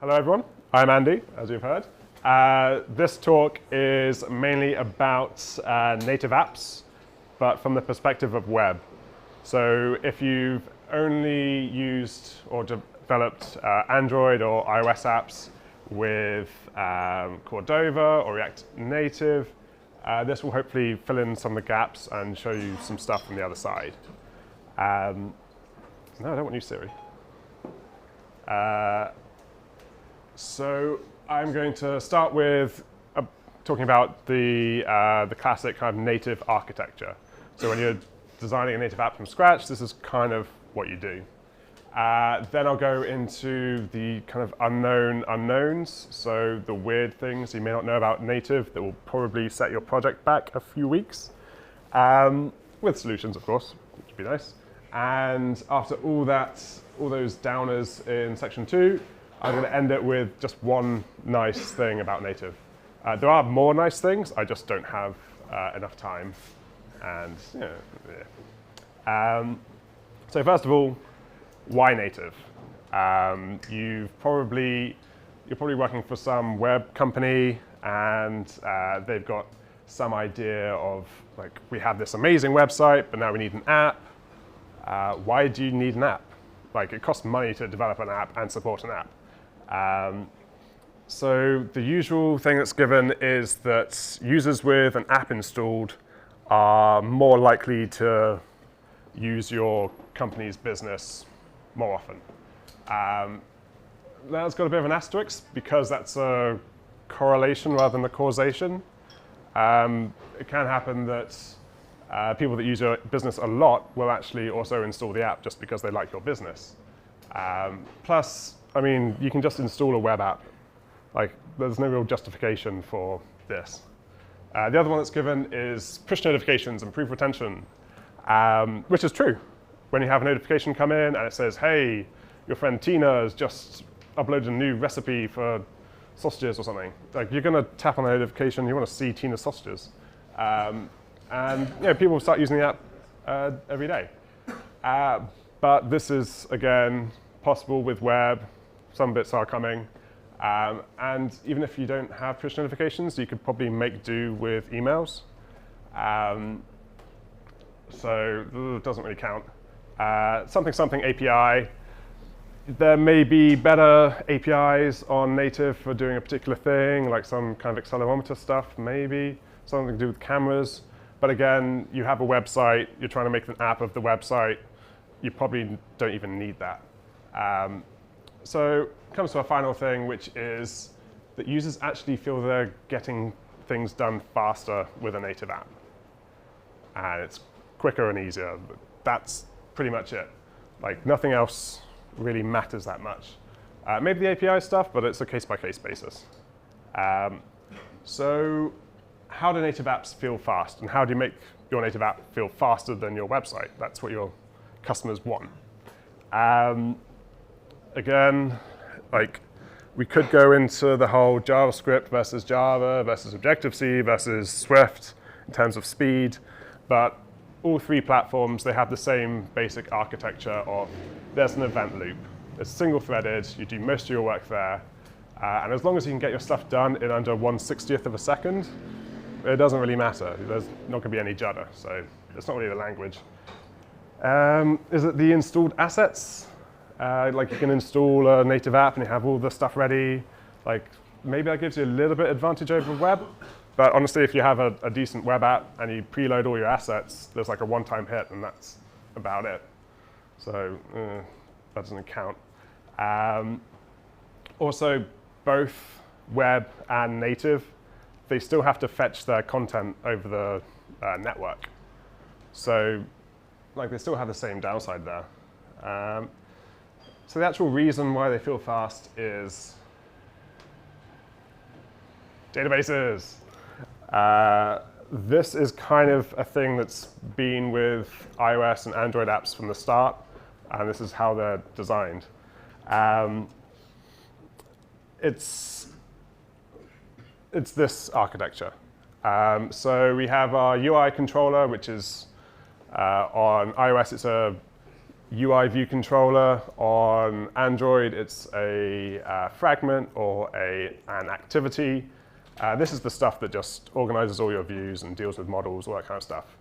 Hello everyone, I'm Andy, as you've heard. This talk is mainly about native apps, but from the perspective of web. So if you've only used or developed Android or iOS apps with Cordova or React Native, this will hopefully fill in some of the gaps and show you some stuff from the other side. No, I don't want you, Siri. So I'm going to start with talking about the classic kind of native architecture. So when you're designing a native app from scratch, this is kind of what you do. Then I'll go into the kind of unknown unknowns, so the weird things you may not know about native that will probably set your project back a few weeks, with solutions, of course, which would be nice. And after all those downers in section 2, I'm going to end it with just one nice thing about native. There are more nice things, I just don't have enough time. And so first of all, why native? You're probably working for some web company, and they've got some idea of, like, we have this amazing website, but now we need an app. Why do you need an app? Like, it costs money to develop an app and support an app. So the usual thing that's given is that users with an app installed are more likely to use your company's business more often. That's got a bit of an asterisk because that's a correlation rather than a causation. It can happen that people that use your business a lot will actually also install the app just because they like your business. Plus, I mean, you can just install a web app. Like, there's no real justification for this. The other one that's given is push notifications, improve retention, which is true. When you have a notification come in and it says, hey, your friend Tina has just uploaded a new recipe for sausages or something, like, you're going to tap on the notification, you want to see Tina's sausages. And people will start using the app every day. But this is, again, possible with web. Some bits are coming. And even if you don't have push notifications, you could probably make do with emails. So it doesn't really count. Something API. There may be better APIs on native for doing a particular thing, like some kind of accelerometer stuff, maybe. Something to do with cameras. But again, you have a website, you're trying to make an app of the website, you probably don't even need that. So it comes to a final thing, which is that users actually feel they're getting things done faster with a native app. And it's quicker and easier. That's pretty much it. Like, nothing else really matters that much. Maybe the API stuff, but it's a case-by-case basis. So how do native apps feel fast? And how do you make your native app feel faster than your website? That's what your customers want. Again, like, we could go into the whole JavaScript versus Java versus Objective-C versus Swift in terms of speed, but all three platforms, they have the same basic architecture of there's an event loop. It's single-threaded, you do most of your work there, and as long as you can get your stuff done in under 1/60th of a second, it doesn't really matter. There's not going to be any judder, so it's not really the language. Is it the installed assets? Like, you can install a native app and you have all the stuff ready. Like, maybe that gives you a little bit advantage over web. But honestly, if you have a decent web app and you preload all your assets, there's like a one-time hit, and that's about it. So that doesn't count. Also, both web and native, they still have to fetch their content over the network. So, like, they still have the same downside there. So the actual reason why they feel fast is databases. This is kind of a thing that's been with iOS and Android apps from the start, and this is how they're designed. It's this architecture. So we have our UI controller, which is on iOS, it's a UI view controller. On Android, it's a fragment or an activity. This is the stuff that just organizes all your views and deals with models, all that kind of stuff.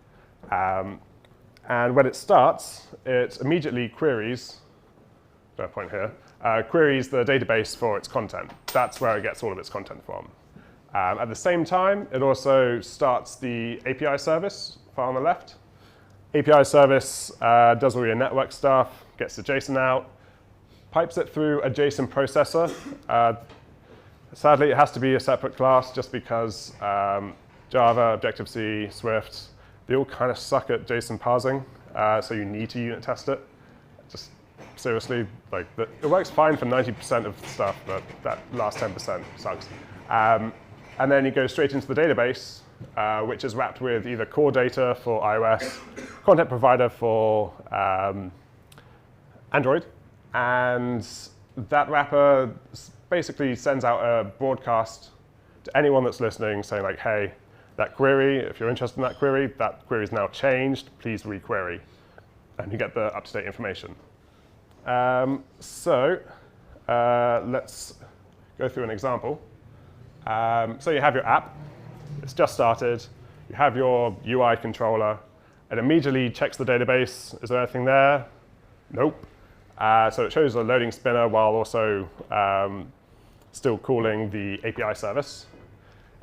And when it starts, it immediately queries, no point here, queries the database for its content. That's where it gets all of its content from. At the same time, it also starts the API service far on the left. API service does all your network stuff, gets the JSON out, pipes it through a JSON processor. Sadly, it has to be a separate class just because Java, Objective-C, Swift, they all kind of suck at JSON parsing, so you need to unit test it. Just seriously, like it works fine for 90% of stuff, but that last 10% sucks. And then you go straight into the database, which is wrapped with either core data for iOS, content provider for Android, and that wrapper basically sends out a broadcast to anyone that's listening saying like, hey, that query, if you're interested in that query is now changed, please requery. And you get the up-to-date information. So let's go through an example. So you have your app, it's just started, you have your UI controller, it immediately checks the database, is there anything there? Nope. So it shows a loading spinner while also still calling the API service.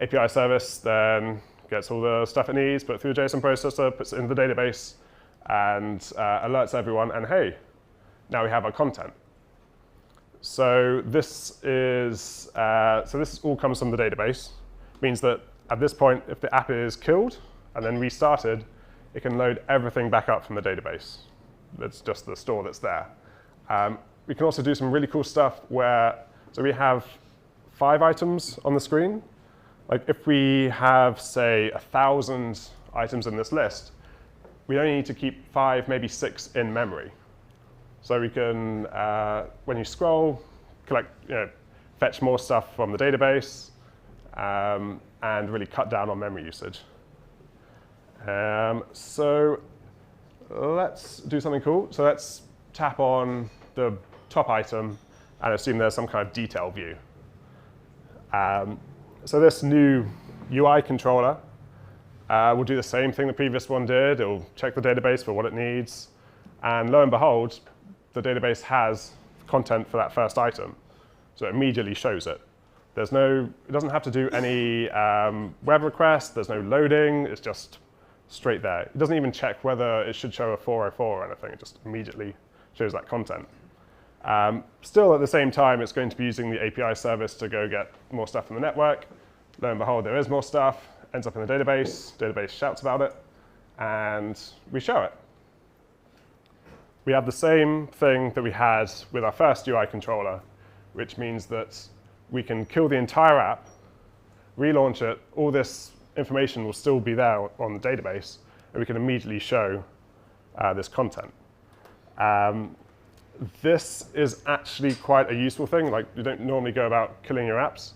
API service then gets all the stuff it needs, put it through the JSON processor, puts it into the database, and alerts everyone, and hey, now we have our content. So this all comes from the database. Means that at this point, if the app is killed and then restarted, it can load everything back up from the database. That's just the store that's there. We can also do some really cool stuff where, so we have 5 items on the screen. Like if we have, say, 1,000 items in this list, we only need to keep 5, maybe 6 in memory. So we can, when you scroll, fetch more stuff from the database, and really cut down on memory usage. So let's do something cool. So let's tap on the top item and assume there's some kind of detail view. So this new UI controller will do the same thing the previous one did. It will check the database for what it needs. And lo and behold, the database has content for that first item. So it immediately shows it. It doesn't have to do any web request. There's no loading. It's just straight there. It doesn't even check whether it should show a 404 or anything. It just immediately shows that content. Still, at the same time, it's going to be using the API service to go get more stuff from the network. Lo and behold, there is more stuff. Ends up in the database. Database shouts about it. And we show it. We have the same thing that we had with our first UI controller, which means that we can kill the entire app, relaunch it. All this information will still be there on the database, and we can immediately show this content. This is actually quite a useful thing. Like, you don't normally go about killing your apps,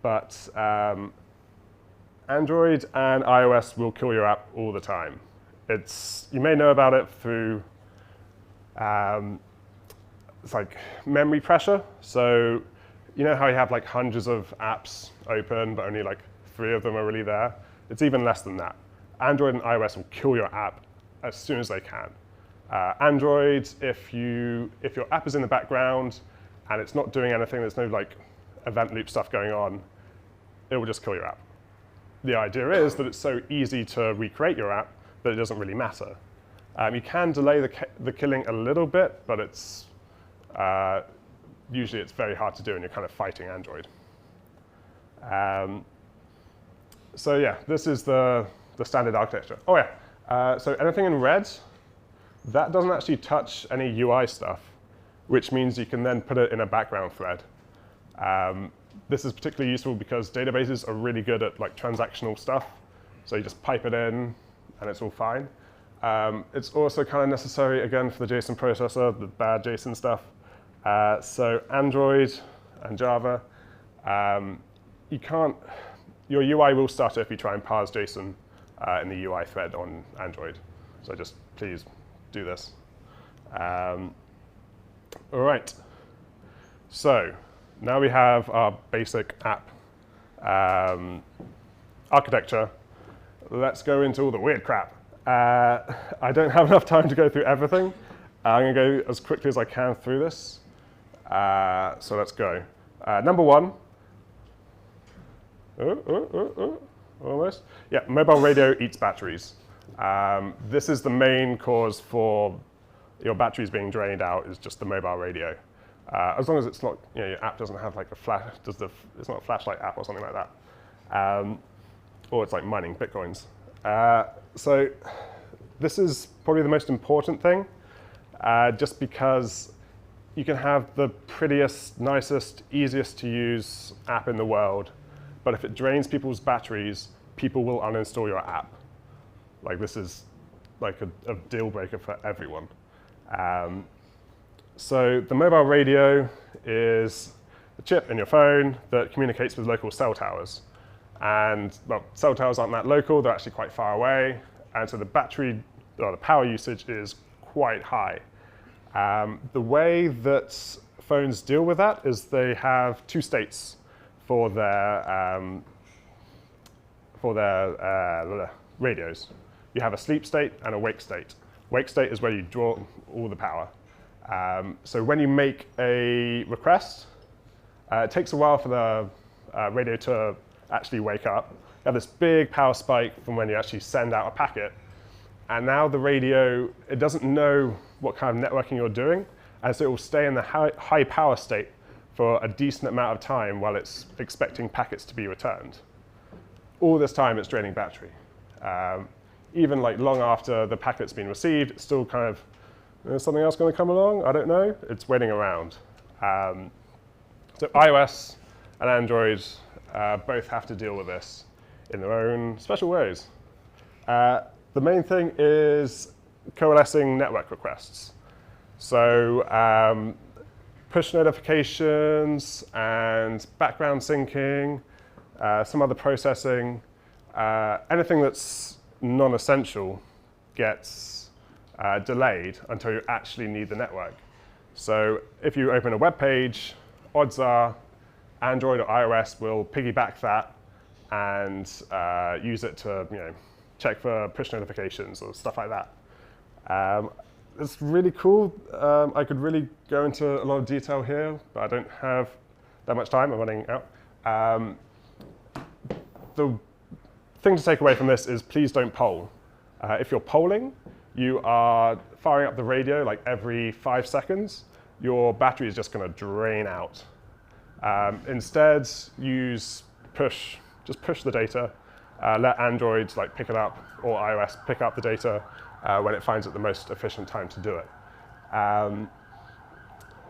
but Android and iOS will kill your app all the time. You may know about it through it's like memory pressure. So you know how you have like hundreds of apps open, but only like 3 of them are really there? It's even less than that. Android and iOS will kill your app as soon as they can. Android, if your app is in the background and it's not doing anything, there's no like event loop stuff going on, it will just kill your app. The idea is that it's so easy to recreate your app that it doesn't really matter. You can delay the killing a little bit, but usually it's very hard to do and you're kind of fighting Android. So yeah, this is the standard architecture. Oh yeah, so anything in red, that doesn't actually touch any UI stuff, which means you can then put it in a background thread. This is particularly useful because databases are really good at like transactional stuff. So you just pipe it in and it's all fine. It's also kind of necessary, again, for the JSON processor, the bad JSON stuff. So Android and Java, your UI will stutter if you try and parse JSON in the UI thread on Android. So just please do this. All right. So now we have our basic app architecture. Let's go into all the weird crap. I don't have enough time to go through everything. I'm going to go as quickly as I can through this. So let's go. Number one. Almost. Yeah, mobile radio eats batteries. This is the main cause for your batteries being drained out, is just the mobile radio. As long as it's not, your app doesn't have like a flash, it's not a flashlight app or something like that. Or it's like mining bitcoins. So this is probably the most important thing, just because you can have the prettiest, nicest, easiest to use app in the world, but if it drains people's batteries, people will uninstall your app. Like, this is like a deal breaker for everyone. So the mobile radio is a chip in your phone that communicates with local cell towers. And well, cell towers aren't that local, they're actually quite far away. And so the battery, or the power usage is quite high. The way that phones deal with that is they have two states for their radios. You have a sleep state and a wake state. Wake state is where you draw all the power. So when you make a request, it takes a while for the radio to actually wake up. You have this big power spike from when you actually send out a packet. And now the radio, it doesn't know what kind of networking you're doing, and so it will stay in the high power state for a decent amount of time while it's expecting packets to be returned. All this time, it's draining battery. Even like long after the packet's been received, it's still kind of, is something else going to come along? I don't know. It's waiting around. So iOS and Android both have to deal with this in their own special ways. The main thing is coalescing network requests. So push notifications and background syncing, some other processing, anything that's non-essential gets delayed until you actually need the network. So if you open a web page, odds are Android or iOS will piggyback that and use it to check for push notifications or stuff like that. It's really cool. I could really go into a lot of detail here, but I don't have that much time. I'm running out. The thing to take away from this is please don't poll. If you're polling, you are firing up the radio like every 5 seconds. Your battery is just going to drain out. Instead, use push. Just push the data. Let Android pick it up, or iOS pick up the data when it finds it the most efficient time to do it.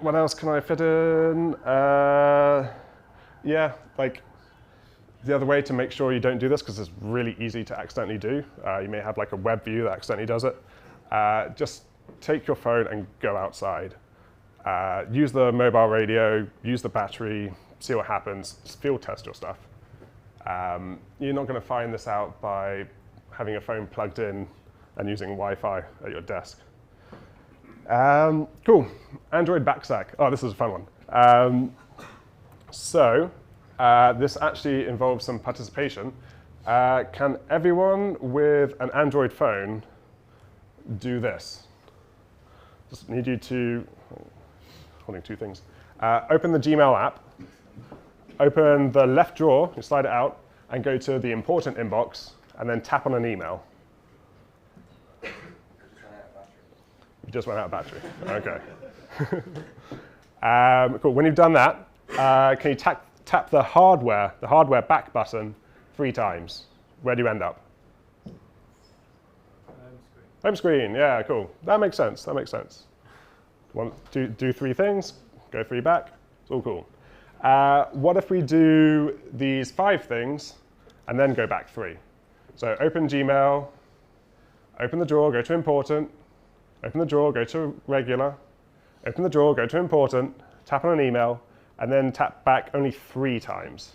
What else can I fit in? Yeah, the other way to make sure you don't do this, because it's really easy to accidentally do. You may have a web view that accidentally does it. Just take your phone and go outside. Use the mobile radio, use the battery, see what happens. Just field test your stuff. You're not going to find this out by having a phone plugged in and using Wi-Fi at your desk. Cool. Android backstack. Oh, this is a fun one. This actually involves some participation. Can everyone with an Android phone do this? Just need you to, holding two things. Open the Gmail app. Open the left drawer, you slide it out, and go to the important inbox, and then tap on an email. You just went out of battery. OK. Cool. When you've done that, can you tap the hardware back button 3 times? Where do you end up? Home screen. Yeah, cool. That makes sense. Do 3 things, go 3 back. It's all cool. What if we do these 5 things and then go back 3? So open Gmail, open the drawer, go to important, open the drawer, go to regular, open the drawer, go to important, tap on an email, and then tap back only 3 times.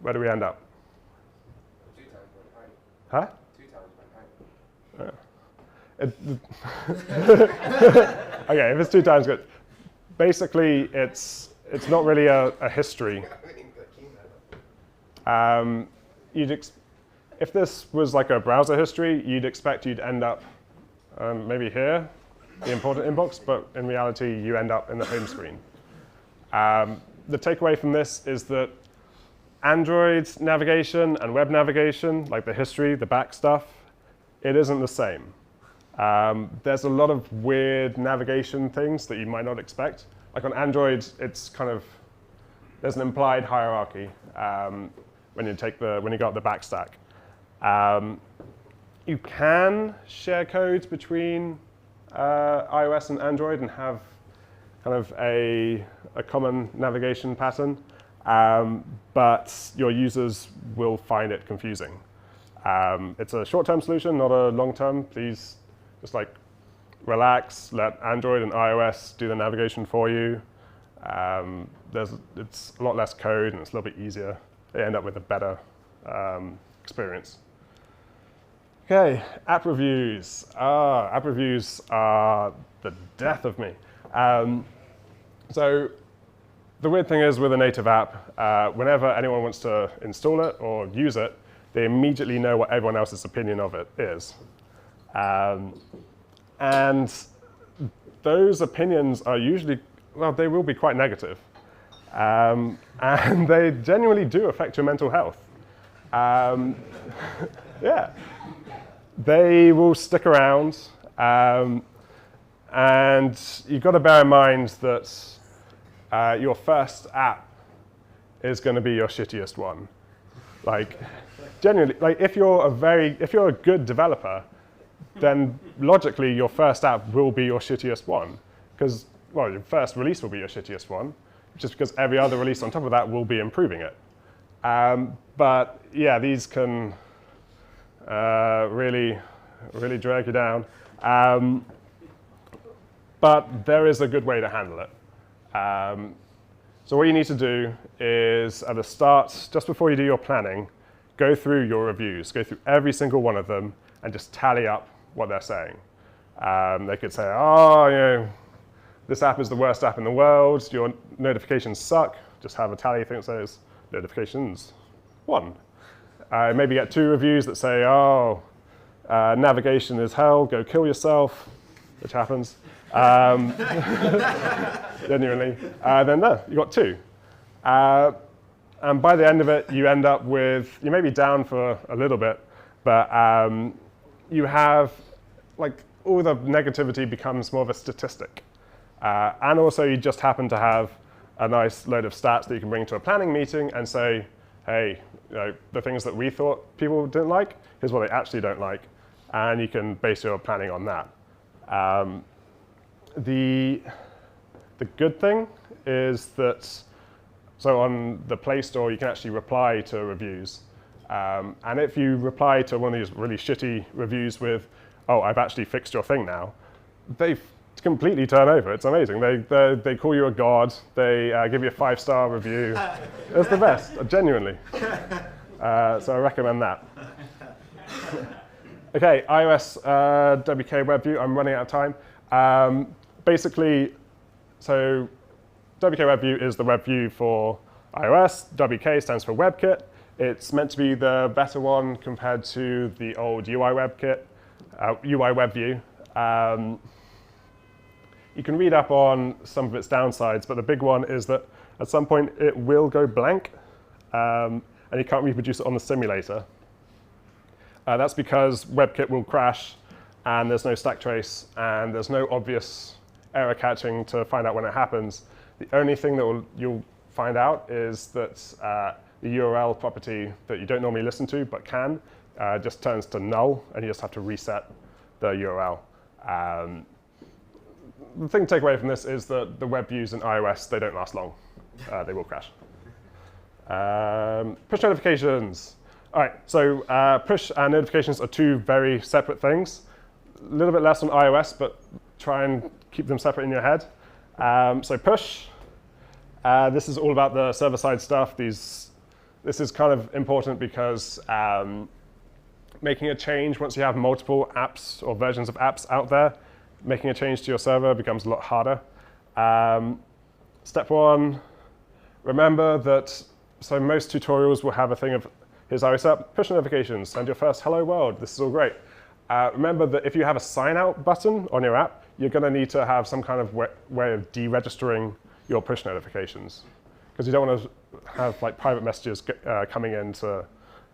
Where do we end up? 2 times went right. Huh? 2 times went right. Okay, if it's 2 times good. Basically, it's not really a history. If this was like a browser history, you'd expect you'd end up maybe here, the important inbox, but in reality, you end up in the home screen. The takeaway from this is that Android navigation and web navigation, like the history, the back stuff, it isn't the same. There's a lot of weird navigation things that you might not expect. Like on Android, it's kind of, there's an implied hierarchy when you got the back stack. You can share codes between iOS and Android and have kind of a common navigation pattern, but your users will find it confusing. It's a short-term solution, not a long-term. Please just like relax, let Android and iOS do the navigation for you. It's a lot less code and it's a little bit easier. They end up with a better experience. Okay, app reviews. App reviews are the death of me. So the weird thing is with a native app, whenever anyone wants to install it or use it, they immediately know what everyone else's opinion of it is. And those opinions are usually, well, they will be quite negative. And they genuinely do affect your mental health. Yeah. They will stick around. And you've got to bear in mind that your first app is going to be your shittiest one. Like, genuinely, like if you're a good developer, then logically your first app will be your shittiest one, because well, your first release will be your shittiest one, just because every other release on top of that will be improving it. But yeah, these can really drag you down. But there is a good way to handle it. So what you need to do is at the start, just before you do your planning, go through your reviews, go through every single one of them, and just tally up what they're saying. They could say, oh, you know, this app is the worst app in the world, your notifications suck. Just have a tally thing that says, notifications 1. Maybe get 2 reviews that say, oh, navigation is hell, go kill yourself, which happens. Genuinely. Then there, you got 2. And by the end of it, you end up with, you may be down for a little bit, but you have, like, all the negativity becomes more of a statistic. And also, you just happen to have a nice load of stats that you can bring to a planning meeting and say, hey, you know, the things that we thought people didn't like, here's what they actually don't like. And you can base your planning on that. The good thing is that, so on the Play Store, you can actually reply to reviews. And if you reply to one of these really shitty reviews with, oh, I've actually fixed your thing now, they completely turn over. It's amazing. They call you a god. They give you a 5-star review. It's the best, genuinely. So I recommend that. OK, iOS WKWebView. I'm running out of time. Basically, so WKWebView is the web view for iOS. WK stands for WebKit. It's meant to be the better one compared to the old UI WebView. You can read up on some of its downsides, but the big one is that at some point it will go blank, and you can't reproduce it on the simulator. That's because WebKit will crash, and there's no stack trace, and there's no obvious error catching to find out when it happens. The only thing that you'll find out is that the URL property that you don't normally listen to but can just turns to null, and you just have to reset the URL. The thing to take away from this is that the web views in iOS, they don't last long. They will crash. Push notifications. All right, so push and notifications are 2 very separate things. A little bit less on iOS, but try and keep them separate in your head. So push, this is all about the server-side stuff. This is kind of important because Making a change once you have multiple apps or versions of apps out there, making a change to your server becomes a lot harder. Step one, remember that, so most tutorials will have a thing of, here's iOS app, push notifications, send your first hello world, this is all great. Remember that if you have a sign out button on your app, you're going to need to have some kind of way of deregistering your push notifications, because you don't want to have like private messages coming into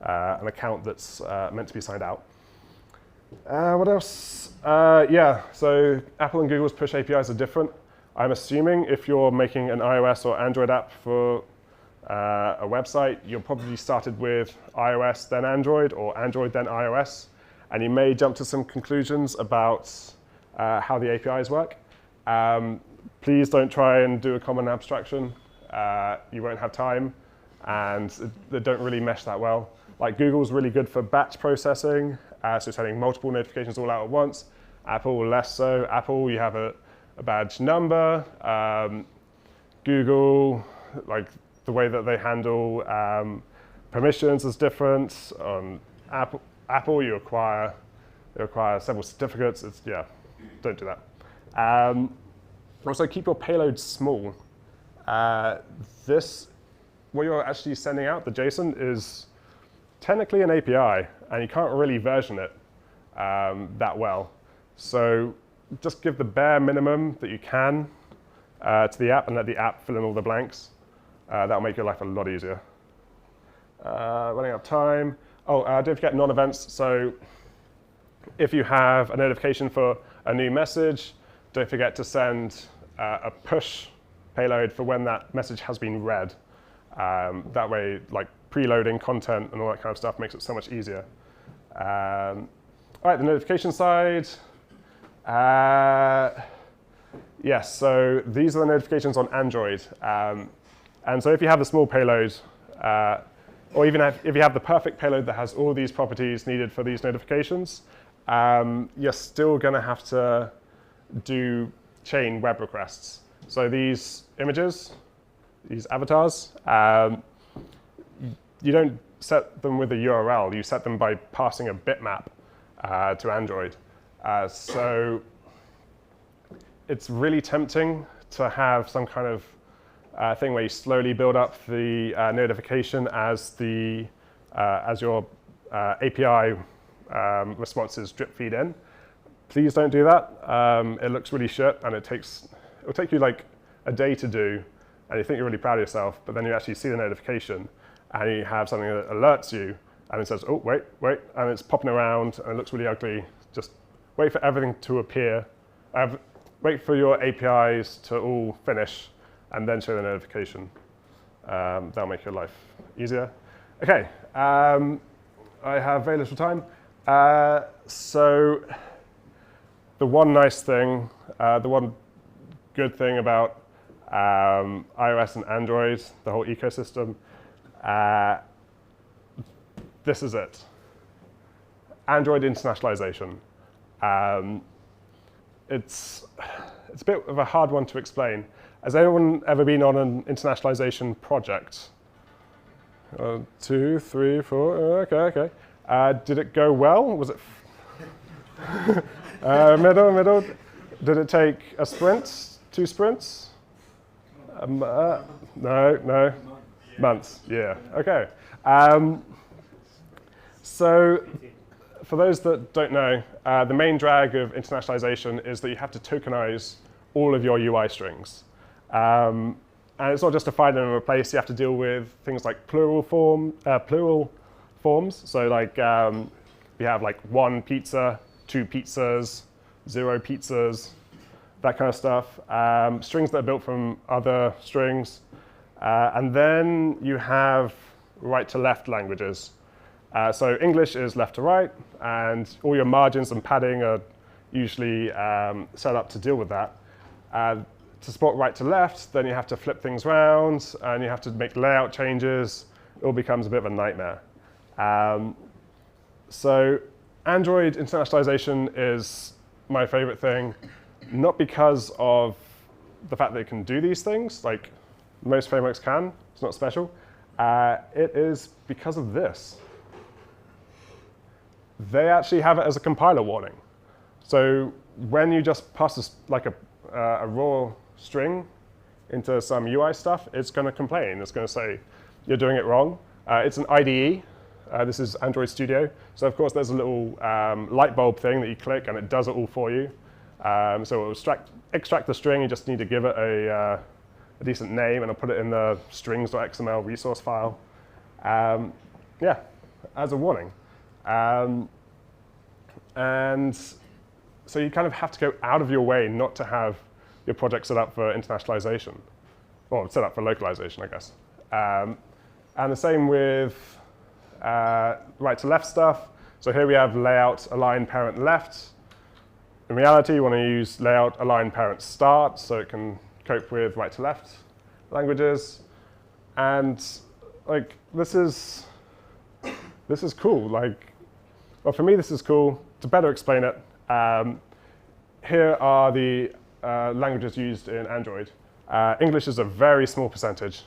an account that's meant to be signed out. What else? Yeah, so Apple and Google's push APIs are different. I'm assuming if you're making an iOS or Android app for a website, you're probably started with iOS, then Android, or Android, then iOS. And you may jump to some conclusions about how the APIs work. Please don't try and do a common abstraction. You won't have time, and they don't really mesh that well. Like Google's really good for batch processing, so sending multiple notifications all out at once. Apple, less so. Apple, you have a badge number. Google, like the way that they handle permissions is different. On Apple, you require several certificates. Yeah, don't do that. Also, keep your payload small. What you're actually sending out, the JSON, is technically an API, and you can't really version it that well. So just give the bare minimum that you can to the app, and let the app fill in all the blanks. That'll make your life a lot easier. Running out of time. Oh, don't forget non-events. So if you have a notification for a new message, don't forget to send a push payload for when that message has been read. That way, like preloading content and all that kind of stuff makes it so much easier. All right, the notification side. Yes, so these are the notifications on Android. And so if you have the small payload, or even if you have the perfect payload that has all these properties needed for these notifications, you're still going to have to do chain web requests. So these images, these avatars, you don't set them with a URL. You set them by passing a bitmap to Android. So it's really tempting to have some kind of thing where you slowly build up the notification as your API responses drip feed in. Please don't do that. It looks really shit, and it'll take you like a day to do, and you think you're really proud of yourself, but then you actually see the notification, and you have something that alerts you, and it says, oh, wait, and it's popping around, and it looks really ugly. Just wait for everything to appear. Wait for your APIs to all finish, and then show the notification. That'll make your life easier. OK, I have very little time. So the one nice thing, the one good thing about iOS and Android, the whole ecosystem, this is it. Android internationalization. It's a bit of a hard one to explain. Has anyone ever been on an internationalization project? 2, 3, 4, OK. Did it go well? Was it middle? Did it take a sprint, 2 sprints? No. Months, yeah, OK. So for those that don't know, the main drag of internationalization is that you have to tokenize all of your UI strings. And it's not just to find and replace. You have to deal with things like plural forms. So like we have like 1 pizza, 2 pizzas, 0 pizzas, that kind of stuff. Strings that are built from other strings. And then you have right to left languages. So English is left to right, and all your margins and padding are usually set up to deal with that. To support right to left, then you have to flip things around, and you have to make layout changes. It all becomes a bit of a nightmare. So Android internationalization is my favorite thing, not because of the fact that it can do these things, like most frameworks can. It's not special. It is because of this. they actually have it as a compiler warning. So when you just pass like a raw string into some UI stuff, it's going to complain. It's going to say, you're doing it wrong. It's an IDE. This is Android Studio. So of course, there's a little light bulb thing that you click, and it does it all for you. So it will extract the string. You just need to give it a decent name, and I'll put it in the strings.xml resource file. Yeah, as a warning. And so you kind of have to go out of your way not to have your project set up for internationalization, or set up for localization, I guess. And the same with right to left stuff. So here we have layout align parent left. In reality, you want to use layout align parent start so it can cope with right to left languages. And like this is cool. Like, well, for me, this is cool. To better explain it, here are the languages used in Android. English is a very small percentage.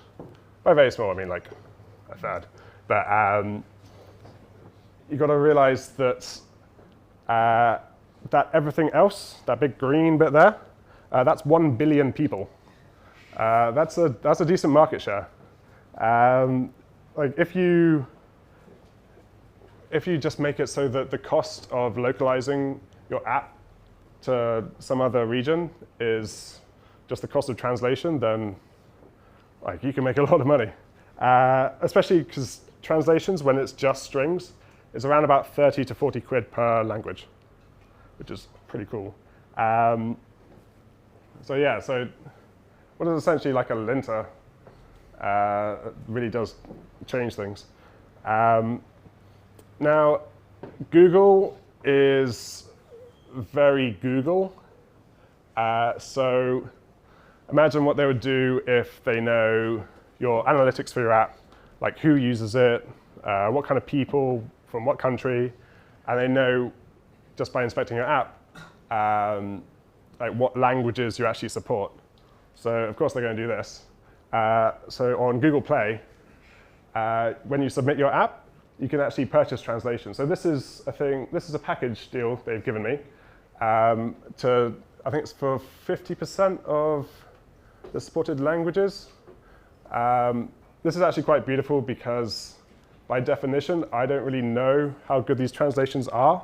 By very small, I mean like a third. But you've got to realize that that everything else, that big green bit there, that's 1 billion people. That's a decent market share. Like if you just make it so that the cost of localizing your app to some other region is just the cost of translation, then like you can make a lot of money. Especially because translations, when it's just strings, is around about 30 to 40 quid per language, which is pretty cool. So yeah, so what is essentially like a linter really does change things. Now, Google is very Google. So imagine what they would do if they know your analytics for your app, like who uses it, what kind of people, from what country, and they know just by inspecting your app, like what languages you actually support. So of course they're going to do this. So on Google Play, when you submit your app, you can actually purchase translation. So this is a thing. This is a package deal they've given me. I think it's for 50% of the supported languages. This is actually quite beautiful because, by definition, I don't really know how good these translations are.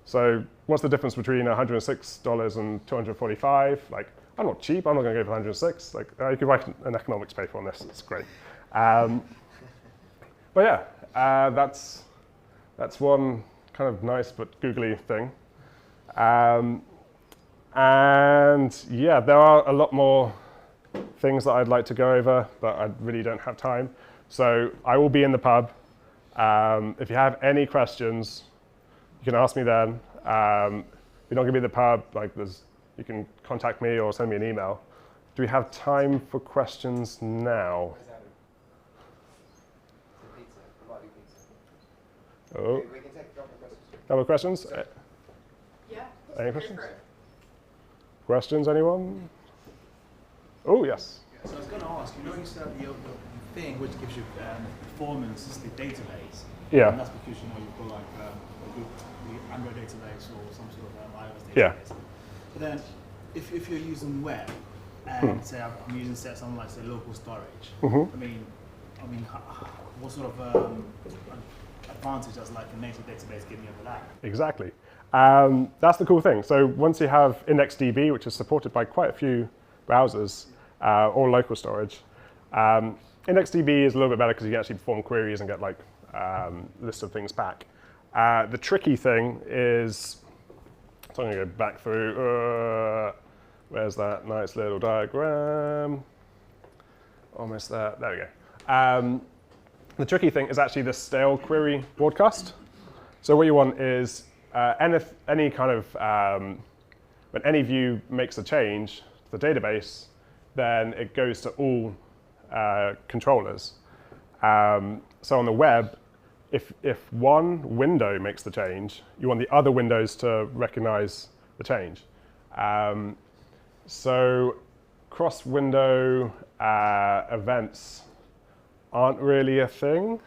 So what's the difference between $106 and $245? Like, I'm not cheap. I'm not going to go for 106. Like, you could write an economics paper on this. It's great. But yeah, that's one kind of nice but googly thing. And yeah, there are a lot more things that I'd like to go over, but I really don't have time. So I will be in the pub. If you have any questions, you can ask me then. If you're not going to be in the pub, like you can contact me or send me an email. Do we have time for questions now? Oh. We can take couple of questions. Yeah. Any questions? Questions, anyone? Oh, yes. Yeah, so I was going to ask, you said the thing which gives you performance is the database. Yeah. And that's because you've got like the Android database or some sort of iOS database. Yeah. But then if you're using web and say I'm using something like say local storage, I mean, what sort of advantage does like a native database give you over that? Exactly. That's the cool thing. So once you have IndexedDB, which is supported by quite a few browsers, or local storage, IndexedDB is a little bit better because you can actually perform queries and get like lists of things back. The tricky thing is, so I'm going to go back through. Where's that nice little diagram? Almost there. There we go. The tricky thing is actually the stale query broadcast. So what you want is any kind of, when any view makes a change to the database, then it goes to all controllers. So on the web, if one window makes the change, you want the other windows to recognize the change. So cross-window events aren't really a thing.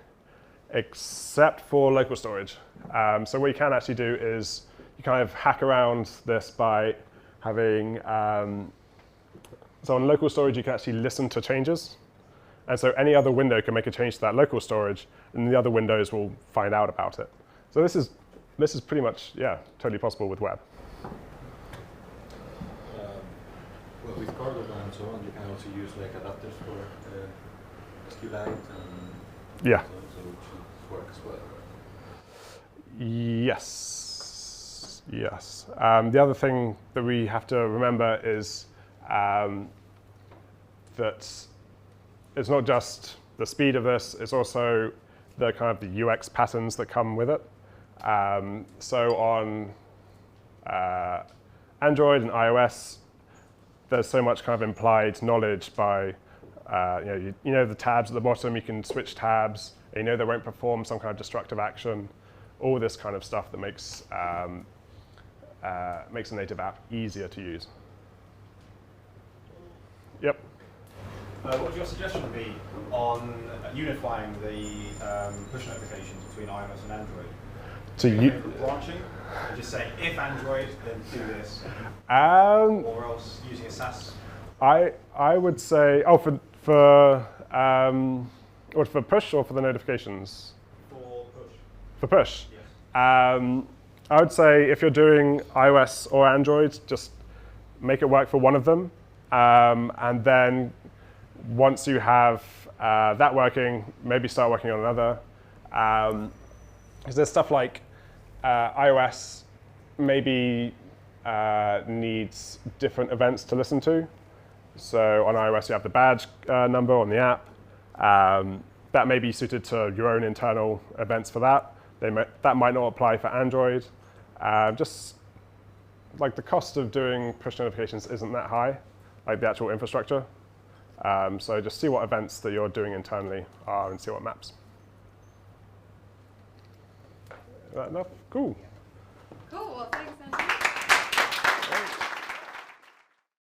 except for local storage. So what you can actually do is you kind of hack around this by having, so on local storage you can actually listen to changes. And so any other window can make a change to that local storage, and the other windows will find out about it. So this is pretty much, yeah, totally possible with web. Well, with Cordova and so on, you can also use like adapters for SQLite and Yeah. so it should work as well. Yes. Yes. The other thing that we have to remember is that it's not just the speed of this, it's also the kind of the UX patterns that come with it. So on Android and iOS, there's so much kind of implied knowledge by, you know the tabs at the bottom, you can switch tabs, and you know they won't perform some kind of destructive action, all this kind of stuff that makes a native app easier to use. Yep. What would your suggestion be on unifying the push notifications between iOS and Android? Branching, and just saying if Android, then do this, or else using a SAS. I would say, oh, for push or for the notifications? For push. For push. Yes. I would say if you're doing iOS or Android, just make it work for one of them, and then once you have that working, maybe start working on another. Because there's stuff like iOS maybe needs different events to listen to. So on iOS you have the badge number on the app. That may be suited to your own internal events for that. That might not apply for Android. Just like the cost of doing push notifications isn't that high, like the actual infrastructure. So just see what events that you're doing internally are and see what maps. Is that enough? Cool.